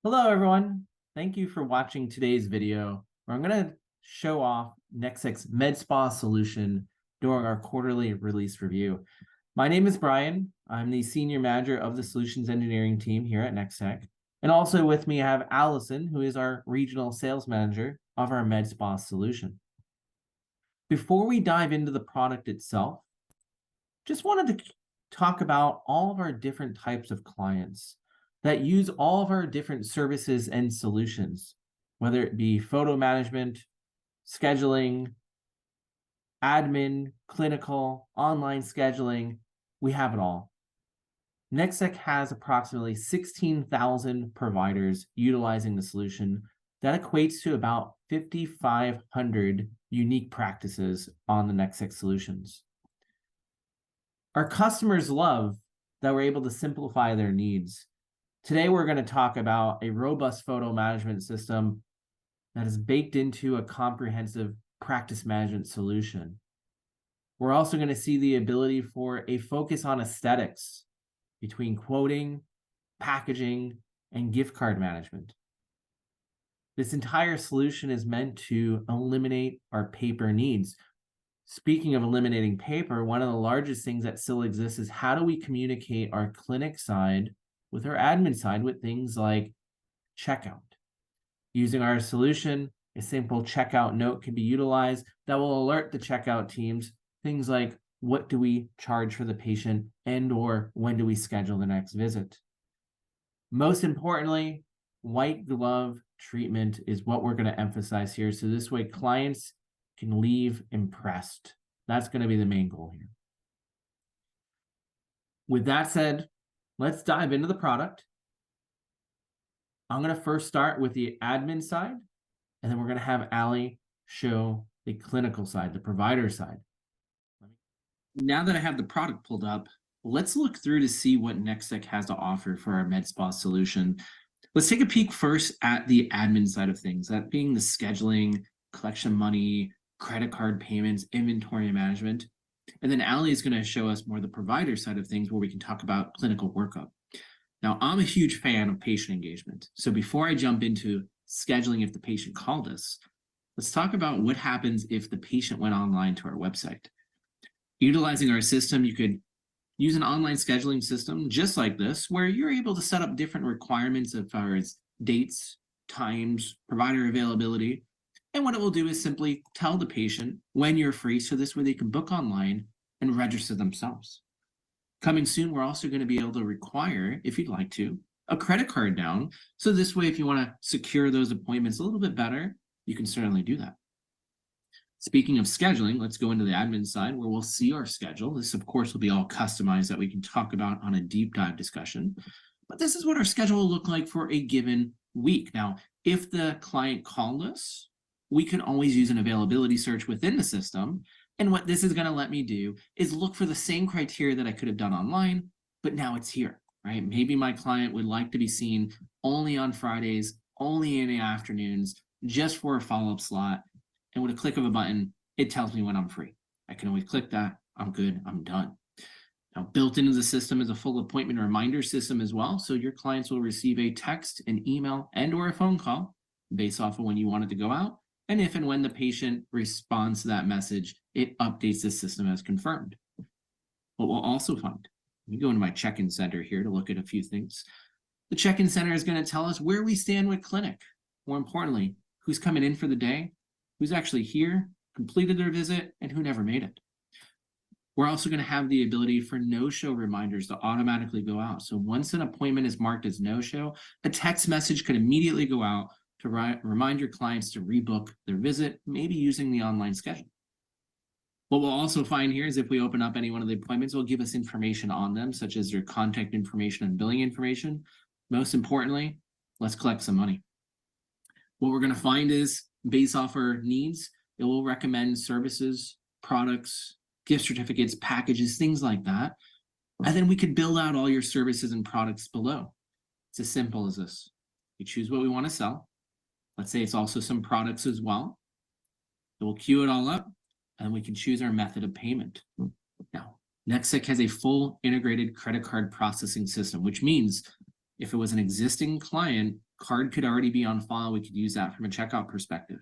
Hello, everyone. Thank you for watching today's video, where I'm going to show off Nextech's MedSpa solution during our quarterly release review. My name is Brian. I'm the Senior Manager of the Solutions Engineering team here at Nextech. And also with me, I have Allison, who is our Regional Sales Manager of our MedSpa solution. Before we dive into the product itself, just wanted to talk about all of our different types of clients that use all of our different services and solutions, whether it be photo management, scheduling, admin, clinical, online scheduling, we have it all. Nextech has approximately 16,000 providers utilizing the solution. That equates to about 5,500 unique practices on the Nextech solutions. Our customers love that we're able to simplify their needs. Today, we're going to talk about a robust photo management system that is baked into a comprehensive practice management solution. We're also going to see the ability for a focus on aesthetics between quoting, packaging, and gift card management. This entire solution is meant to eliminate our paper needs. Speaking of eliminating paper, one of the largest things that still exists is how do we communicate our clinic side with our admin side with things like checkout. Using our solution, a simple checkout note can be utilized that will alert the checkout teams, things like what do we charge for the patient and or when do we schedule the next visit. Most importantly, white glove treatment is what we're going to emphasize here. So this way clients can leave impressed. That's going to be the main goal here. With that said, let's dive into the product. I'm going to first start with the admin side, and then we're going to have Allie show the clinical side, the provider side. Now that I have the product pulled up, let's look through to see what Nextech has to offer for our MedSpa solution. Let's take a peek first at the admin side of things, that being the scheduling, collection of money, credit card payments, inventory management. And then Allie is going to show us more the provider side of things where we can talk about clinical workup. Now, I'm a huge fan of patient engagement. So before I jump into scheduling if the patient called us, let's talk about what happens if the patient went online to our website. Utilizing our system, you could use an online scheduling system just like this, where you're able to set up different requirements as far as dates, times, provider availability. And what it will do is simply tell the patient when you're free, so this way they can book online and register themselves. Coming soon, we're also going to be able to require, if you'd like to, a credit card down. So this way, if you want to secure those appointments a little bit better, you can certainly do that. Speaking of scheduling, let's go into the admin side where we'll see our schedule. This, of course, will be all customized that we can talk about on a deep dive discussion. But this is what our schedule will look like for a given week. Now, if the client called us, we can always use an availability search within the system. And what this is going to let me do is look for the same criteria that I could have done online, but now it's here, right? Maybe my client would like to be seen only on Fridays, only in the afternoons, just for a follow-up slot. And with a click of a button, it tells me when I'm free. I can always click that. I'm good. I'm done. Now, built into the system is a full appointment reminder system as well. So your clients will receive a text, an email, and or a phone call based off of when you want it to go out. And if and when the patient responds to that message, it updates the system as confirmed. What we'll also find, let me go into my check-in center here to look at a few things. The check-in center is going to tell us where we stand with clinic. More importantly, who's coming in for the day, who's actually here, completed their visit, and who never made it. We're also going to have the ability for no-show reminders to automatically go out. So once an appointment is marked as no-show, a text message could immediately go out to remind your clients to rebook their visit, maybe using the online schedule. What we'll also find here is if we open up any one of the appointments, it'll give us information on them, such as their contact information and billing information. Most importantly, let's collect some money. What we're going to find is, based off our needs, it will recommend services, products, gift certificates, packages, things like that. And then we could build out all your services and products below. It's as simple as this. We choose what we want to sell. Let's say it's also some products as well. So we'll queue it all up, and we can choose our method of payment. Now, Nextech has a full integrated credit card processing system, which means if it was an existing client card could already be on file. We could use that from a checkout perspective.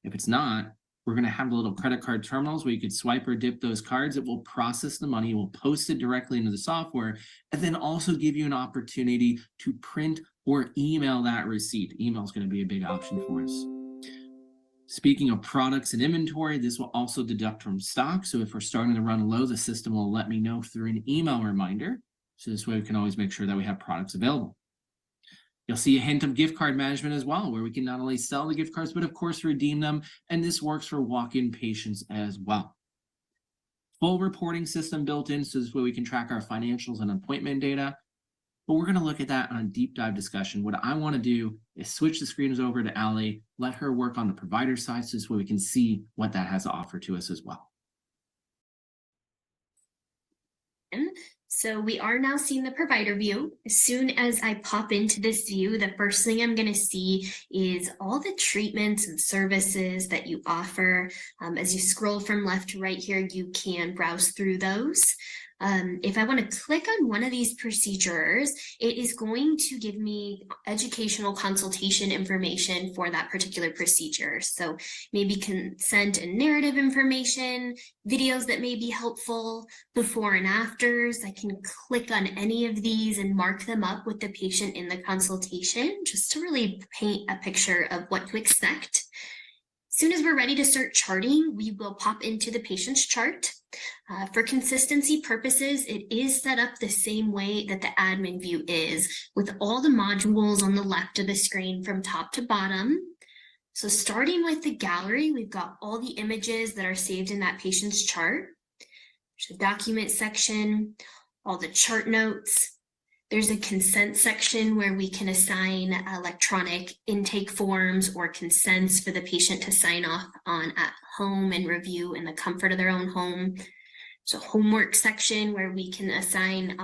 If it's not, we're going to have the little credit card terminals where you could swipe or dip those cards. It will process the money, it will post it directly into the software, and then also give you an opportunity to print or email that receipt. Email is going to be a big option for us. Speaking of products and inventory, this will also deduct from stock. So if we're starting to run low, the system will let me know through an email reminder. So this way we can always make sure that we have products available. You'll see a hint of gift card management as well, where we can not only sell the gift cards, but of course redeem them. And this works for walk-in patients as well. Full reporting system built in, so this way we can track our financials and appointment data. But we're going to look at that on a deep dive discussion. What I want to do is switch the screens over to Allie, let her work on the provider side, so this way we can see what that has to offer to us as well. So we are now seeing the provider view. As soon as I pop into this view, the first thing I'm going to see is all the treatments and services that you offer. As you scroll from left to right here, you can browse through those. If I want to click on one of these procedures, it is going to give me educational consultation information for that particular procedure. So maybe consent and narrative information, videos that may be helpful, before and afters. I can click on any of these and mark them up with the patient in the consultation, just to really paint a picture of what to expect. As soon as we're ready to start charting, we will pop into the patient's chart. For consistency purposes, it is set up the same way that the admin view is, with all the modules on the left of the screen from top to bottom. So starting with the gallery, we've got all the images that are saved in that patient's chart. There's a document section, all the chart notes. There's a consent section where we can assign electronic intake forms or consents for the patient to sign off on at home and review in the comfort of their own home. There's a homework section where we can assign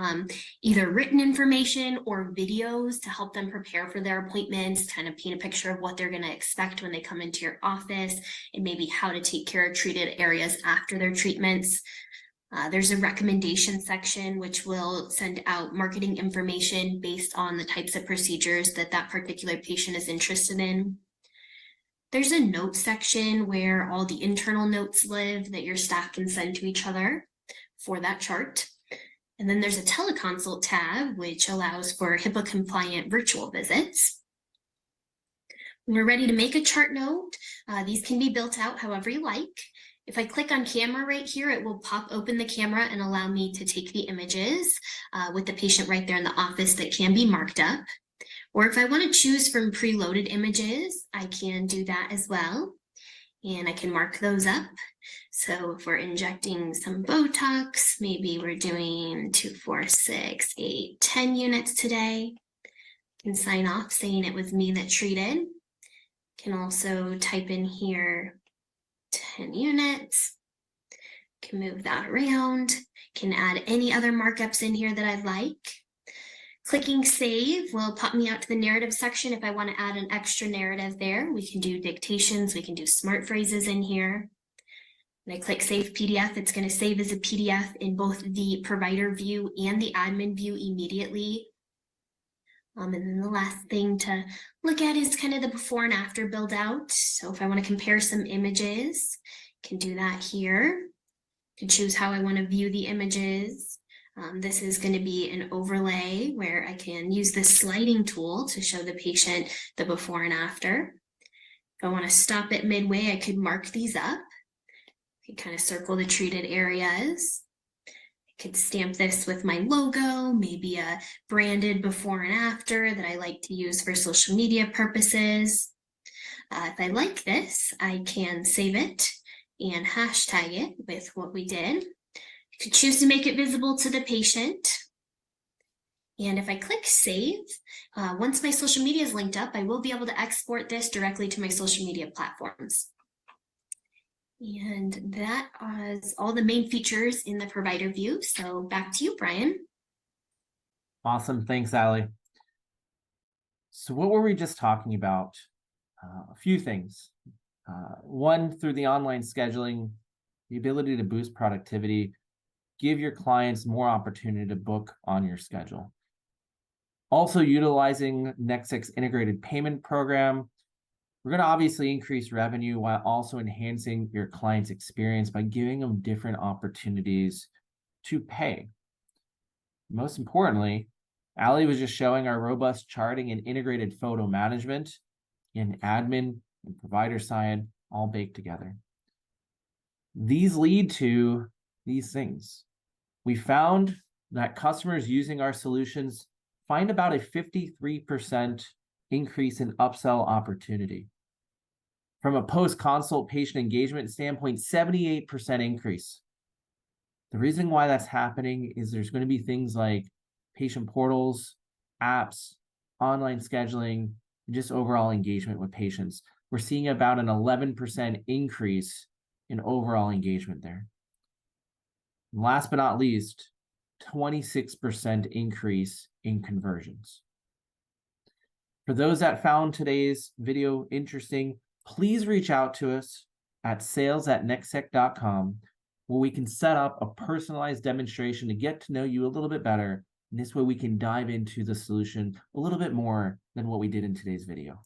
either written information or videos to help them prepare for their appointments, kind of paint a picture of what they're going to expect when they come into your office, and maybe how to take care of treated areas after their treatments. There's a recommendation section, which will send out marketing information based on the types of procedures that that particular patient is interested in. There's a notes section where all the internal notes live that your staff can send to each other for that chart. And then there's a teleconsult tab, which allows for HIPAA-compliant virtual visits. When we're ready to make a chart note, these can be built out however you like. If I click on camera right here, it will pop open the camera and allow me to take the images with the patient right there in the office that can be marked up. Or if I want to choose from preloaded images, I can do that as well. And I can mark those up. So if we're injecting some Botox, maybe we're doing 2, 4, 6, 8, 10 units today. I can sign off saying it was me that treated. Can also type in here 10 units, can move that around, can add any other markups in here that I'd like. Clicking save will pop me out to the narrative section. If I want to add an extra narrative there, we can do dictations, we can do smart phrases in here. When I click save PDF, it's going to save as a PDF in both the provider view and the admin view immediately. And then the last thing to look at is kind of the before and after build out. So if I want to compare some images, I can do that here. I can choose how I want to view the images. This is going to be an overlay where I can use the sliding tool to show the patient the before and after. If I want to stop it midway, I could mark these up. I could kind of circle the treated areas. Could stamp this with my logo, maybe a branded before and after that I like to use for social media purposes. If I like this, I can save it and hashtag it with what we did. I could choose to make it visible to the patient. And if I click save, once my social media is linked up, I will be able to export this directly to my social media platforms. And that is all the main features in the provider view. So back to you, Brian. Awesome. Thanks, Allie. So what were we just talking about? A few things. One, through the online scheduling, the ability to boost productivity, give your clients more opportunity to book on your schedule. Also utilizing Nextech's integrated payment program, we're going to obviously increase revenue while also enhancing your client's experience by giving them different opportunities to pay. Most importantly, Ali was just showing our robust charting and integrated photo management in admin and provider side, all baked together. These lead to these things. We found that customers using our solutions find about a 53% increase in upsell opportunity. From a post-consult patient engagement standpoint, 78% increase. The reason why that's happening is there's going to be things like patient portals, apps, online scheduling, and just overall engagement with patients. We're seeing about an 11% increase in overall engagement there. And last but not least, 26% increase in conversions. For those that found today's video interesting, please reach out to us at sales@nextech.com, where we can set up a personalized demonstration to get to know you a little bit better. And this way we can dive into the solution a little bit more than what we did in today's video.